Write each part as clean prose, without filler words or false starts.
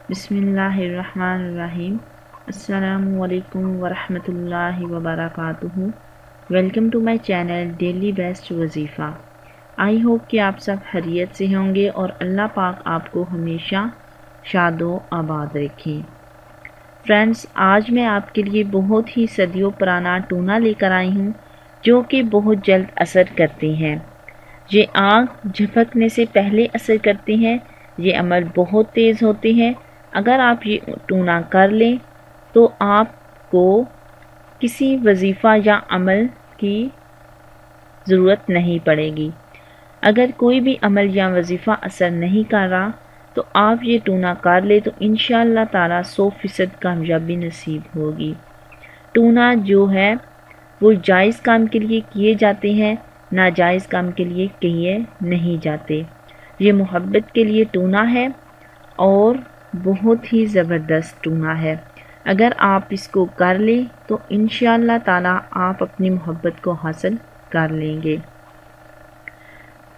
बिस्मिल्लाहिर्रहमानिर्रहीम। अस्सलामुअलैकुम वरहमतुल्लाहि वबरकातुहू। Welcome to my channel daily best वजीफ़ा। आई होप कि आप सब खैरियत से होंगे और अल्लाह पाक आपको हमेशा शादो आबाद रखें। फ्रेंड्स, आज मैं आपके लिए बहुत ही सदियों पुराना टूना लेकर आई हूँ जो कि बहुत जल्द असर करते हैं। ये आँख झपकने से पहले असर करते हैं। ये अमल बहुत तेज़ होते हैं। अगर आप ये टूना कर लें तो आपको किसी वजीफ़ा या अमल की ज़रूरत नहीं पड़ेगी। अगर कोई भी अमल या वजीफ़ा असर नहीं कर रहा तो आप ये टूना कर ले तो इंशाअल्लाह ताला 100% कामयाबी नसीब होगी। टूना जो है वो जायज़ काम के लिए किए जाते हैं, नाजायज़ काम के लिए किए नहीं जाते। ये मोहब्बत के लिए टूना है और बहुत ही ज़बरदस्त टूना है। अगर आप इसको कर लें तो इंशाअल्लाह ताला आप अपनी मोहब्बत को हासिल कर लेंगे।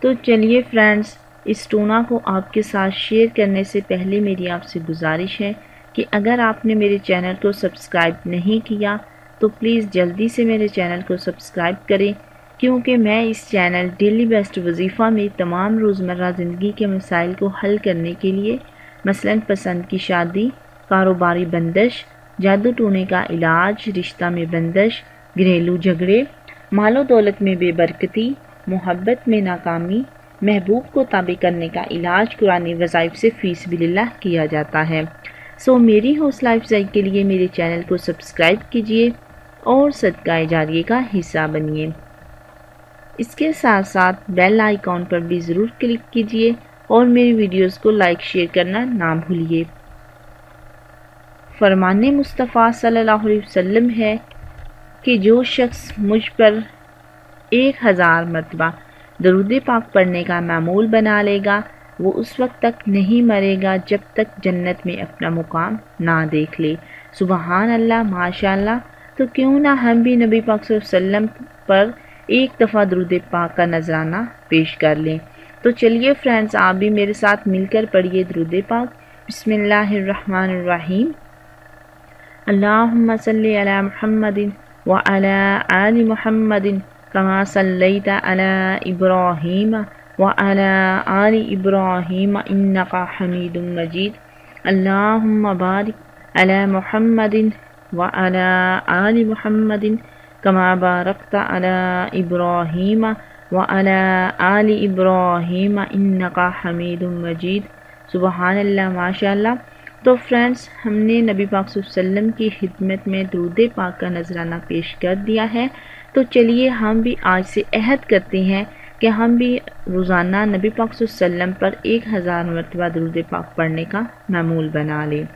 तो चलिए फ्रेंड्स, इस टूना को आपके साथ शेयर करने से पहले मेरी आपसे गुजारिश है कि अगर आपने मेरे चैनल को सब्सक्राइब नहीं किया तो प्लीज़ जल्दी से मेरे चैनल को सब्सक्राइब करें, क्योंकि मैं इस चैनल डेली बेस्ट वजीफ़ा में तमाम रोज़मर्रा ज़िंदगी के मसाइल को हल करने के लिए मसलन पसंद की शादी, कारोबारी बंदिश, जादू टोने का इलाज, रिश्ता में बंदिश, घरेलू झगड़े, मालो दौलत में बेबरकती, मोहब्बत में नाकामी, महबूब को ताबे करने का इलाज कुरानी वज़ाइफ से फ़ीस बिल्लाह किया जाता है। सो मेरी हौसला अफजाई के लिए मेरे चैनल को सब्सक्राइब कीजिए और सदका जारिये का हिस्सा बनिए। इसके साथ साथ बेल आइकॉन पर भी ज़रूर क्लिक कीजिए और मेरी वीडियोस को लाइक शेयर करना ना भूलिए। फरमाने मुस्तफ़ा सल्लल्लाहु अलैहि वसल्लम है कि जो शख्स मुझ पर 1000 मरतबा दरूद पाक पढ़ने का मामूल बना लेगा वो उस वक्त तक नहीं मरेगा जब तक जन्नत में अपना मुकाम ना देख ले। सुबहान अल्लाह, माशाअल्लाह। तो क्यों ना हम भी नबी पाक सल्लल्लाहु अलैहि वसल्लम पर एक दफ़ा दरूद पाक का नजराना पेश कर लें। तो चलिए फ्रेंड्स, आप भी मेरे साथ मिलकर पढ़िए दरूद पाक। बिस्मिल्लाहिर्रहमानिर्रहीम। अल्लाहुम्मा सल्ली अला मुहम्मदिन व अला आलि मुहम्मदिन कमा सल्लैता अला इब्राहीम व अला आलि इब्राहीम इन्नका हमीदुम मजीद। अल्लाहुम्मा बारिक अला मुहम्मदिन व अला आलि मुहम्मदिन कमा बारकता अला इब्राहीम व अला आलि इब्राहीम इन्नका हमीदुम मजीद। सुबहान अल्लाह, माशाअल्लाह। तो फ्रेंड्स, हमने नबी पाक सल्लल्लाहु अलैहि वसल्लम की खिदमत में दरूद पाक का नजराना पेश कर दिया है। तो चलिए हम भी आज से अहद करते हैं कि हम भी रोज़ाना नबी पाक सल्लल्लाहु अलैहि वसल्लम पर 1000 मरतबा दरूद पाक पढ़ने का मामूल बना लें।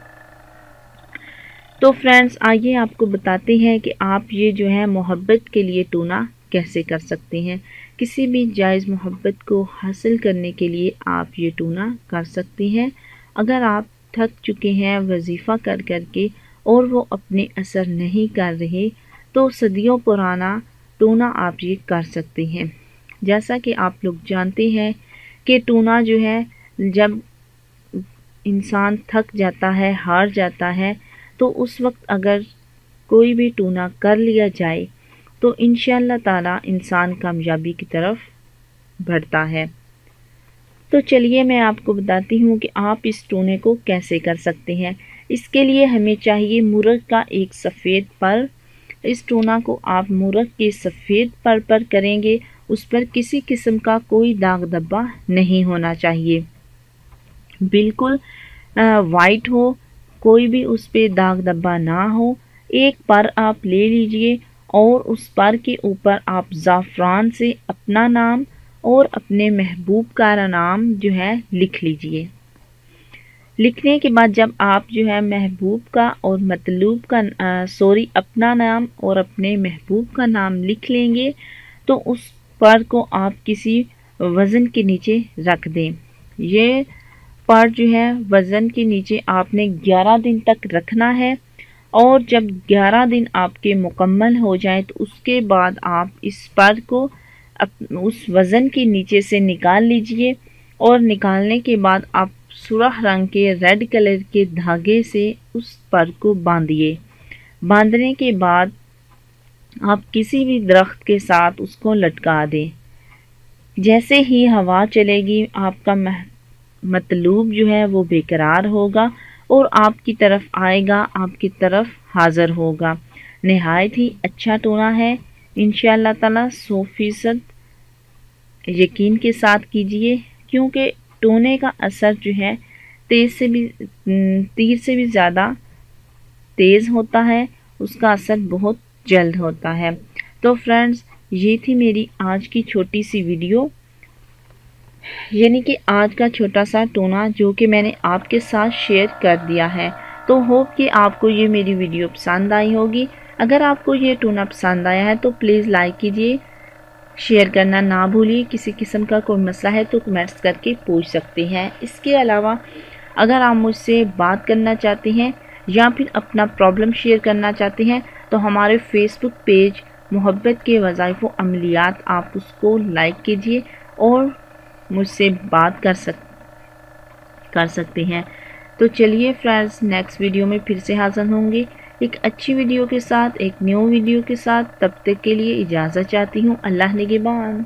तो फ्रेंड्स, आइए आपको बताते हैं कि आप ये जो है मोहब्बत के लिए टूना कैसे कर सकते हैं। किसी भी जायज़ मोहब्बत को हासिल करने के लिए आप ये टूना कर सकते हैं। अगर आप थक चुके हैं वजीफ़ा कर कर के और वो अपने असर नहीं कर रहे तो सदियों पुराना टूना आप ये कर सकते हैं। जैसा कि आप लोग जानते हैं कि टूना जो है जब इंसान थक जाता है, हार जाता है, तो उस वक्त अगर कोई भी टूना कर लिया जाए तो इंशाअल्लाह ताला इंसान कामयाबी की तरफ बढ़ता है। तो चलिए मैं आपको बताती हूँ कि आप इस टूने को कैसे कर सकते हैं। इसके लिए हमें चाहिए मुर्ग का एक सफ़ेद पर। इस टूना को आप मुर्ग के सफ़ेद पर करेंगे। उस पर किसी किस्म का कोई दाग धब्बा नहीं होना चाहिए, बिल्कुल वाइट हो, कोई भी उस पर दाग धब्बा ना हो। एक पर आप ले लीजिए और उस पर के ऊपर आप ज़ाफ़रान से अपना नाम और अपने महबूब का नाम जो है लिख लीजिए। लिखने के बाद जब आप जो है महबूब का और मतलूब का अपना नाम और अपने महबूब का नाम लिख लेंगे तो उस पर को आप किसी वज़न के नीचे रख दें। ये पर जो है वज़न के नीचे आपने 11 दिन तक रखना है और जब 11 दिन आपके मुकम्मल हो जाए तो उसके बाद आप इस पर को उस वज़न के नीचे से निकाल लीजिए और निकालने के बाद आप सुरख रंग के रेड कलर के धागे से उस पर को बांधिए। बांधने के बाद आप किसी भी दरख्त के साथ उसको लटका दें। जैसे ही हवा चलेगी आपका मतलूब जो है वो बेकरार होगा और आपकी तरफ आएगा, आपकी तरफ हाज़िर होगा। नहायत ही अच्छा टोना है, इंशाअल्लाह ताला 100% यकीन के साथ कीजिए, क्योंकि टोने का असर जो है तीर से भी ज़्यादा तेज़ होता है, उसका असर बहुत जल्द होता है। तो फ्रेंड्स, ये थी मेरी आज की छोटी सी वीडियो, यानी कि आज का छोटा सा टोना जो कि मैंने आपके साथ शेयर कर दिया है। तो होप कि आपको ये मेरी वीडियो पसंद आई होगी। अगर आपको ये टोना पसंद आया है तो प्लीज़ लाइक कीजिए, शेयर करना ना भूलिए। किसी किस्म का कोई मसला है तो कमेंट्स करके पूछ सकते हैं। इसके अलावा अगर आप मुझसे बात करना चाहते हैं या फिर अपना प्रॉब्लम शेयर करना चाहते हैं तो हमारे फेसबुक पेज मोहब्बत के वज़ाइफ व अमलियात, आप उसको लाइक कीजिए और मुझसे बात कर सकते हैं। तो चलिए फ्रेंड्स, नेक्स्ट वीडियो में फिर से हाज़िर होंगे एक अच्छी वीडियो के साथ, एक न्यू वीडियो के साथ। तब तक के लिए इजाज़त चाहती हूँ। अल्लाह निगहबान।